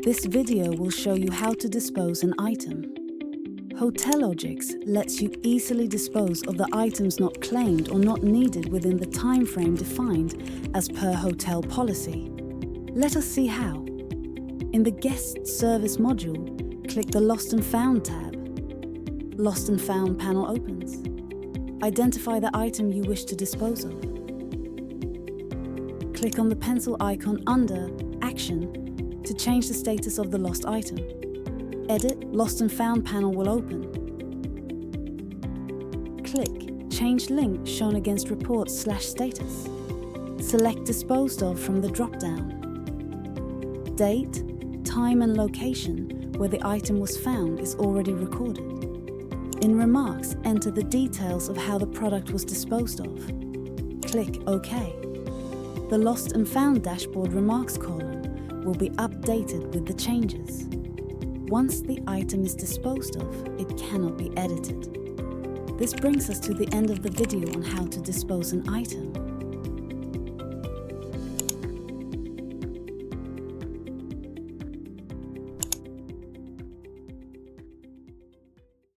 This video will show you how to dispose an item. Hotelogix lets you easily dispose of the items not claimed or not needed within the time frame defined as per hotel policy. Let us see how. In the Guest Service module, click the Lost and Found tab. Lost and Found panel opens. Identify the item you wish to dispose of. Click on the pencil icon under Action to change the status of the lost item. Edit Lost and Found panel will open. Click Change Link shown against Report/Status. Select Disposed of from the drop-down. Date, time and location where the item was found is already recorded. In Remarks, enter the details of how the product was disposed of. Click OK. The Lost and Found dashboard remarks column will be updated with the changes. Once the item is disposed of, it cannot be edited. This brings us to the end of the video on how to dispose an item.